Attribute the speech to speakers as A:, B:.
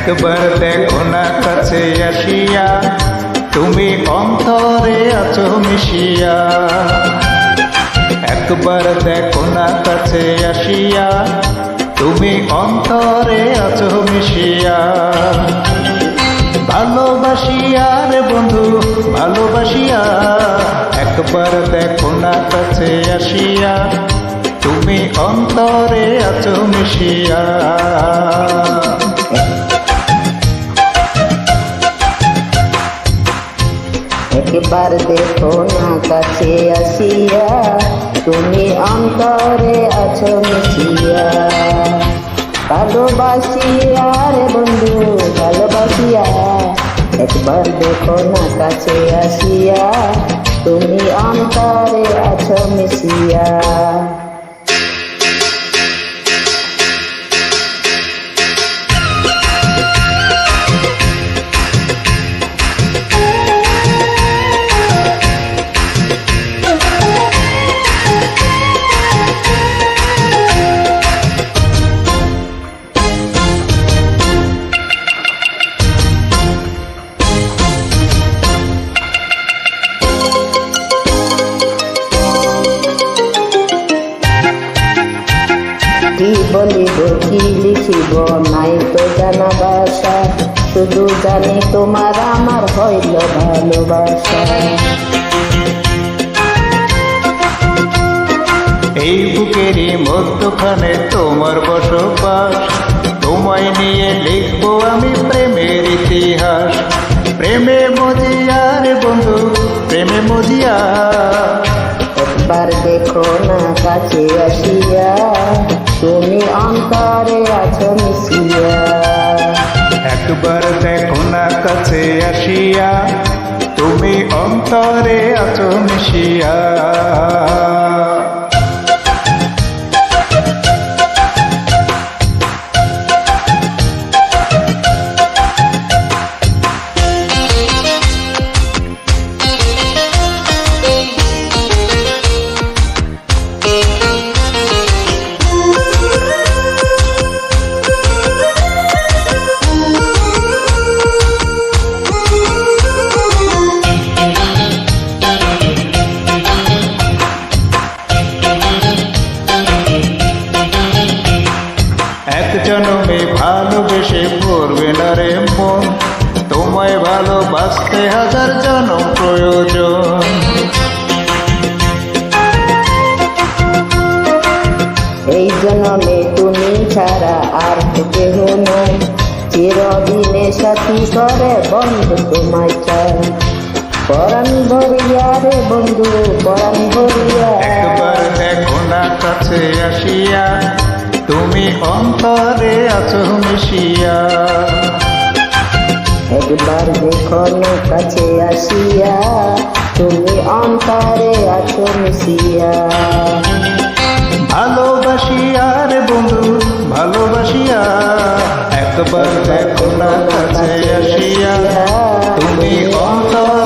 A: একবার দেখো না কাছে আসিয়া, তুমি অন্তরে আছো মিশিয়া। একবার দেখো না কাছে আসিয়া, তুমি অন্তরে আছো মিশিয়া। ভালোবাসিয়া রে বন্ধু ভালোবাসিয়া, একবার দেখো না কাছে আসিয়া, তুমি অন্তরে আছো মিশিয়া।
B: একবার দেখো না কাছে আসিয়া, তুমি অন্তরে আছো মিশিয়া। ভালোবাসিয়া রে বন্ধু ভালোবাসিয়া, একবার দেখো না কাছে আসিয়া, তুমি অন্তরে আছো মিশিয়া। কি বলিব কি লিখিব নাই তো জানা ভাষা, শুধু জানি তোমার আমার হইল ভালোবাসা।
A: এই বুকেরই মধ্যখানে তোমার বসবাস, তোমায় নিয়ে লিখবো আমি প্রেমের ইতিহাস। প্রেমে মজিয়া রে বন্ধু প্রেমে মজিয়া,
B: একবার দেখো না কাছে আসিয়া, তুমি অন্তরে আছো মিশিয়া।
A: একবার দেখো না কাছে আসিয়া, তুমি অন্তরে আছো মিশিয়া। এক জনমে ভালোবেসে পড়বে না রে মন, তোমায় ভালোবাসতে হাজার জনম প্রয়োজন।
B: এই জন্মে তুমি ছাড়া আর তো কেহ নাই, চিরদিনে সাথী করে বন্ধু তোমায় চাই। পরাণ ভরিয়া রে বন্ধু পরাণ ভরিয়া,
A: একবার দেখো না কাছে আসিয়া, তুমি অন্তরে আছো মিশিয়া।
B: একবার দেখো না কাছে আসিয়া, তুমি অন্তরে আছো মিশিয়া।
A: ভালোবাসিয়া রে বন্ধু ভালোবাসিয়া, একবার দেখো না কাছে আসিয়া, তুমি অন্তরে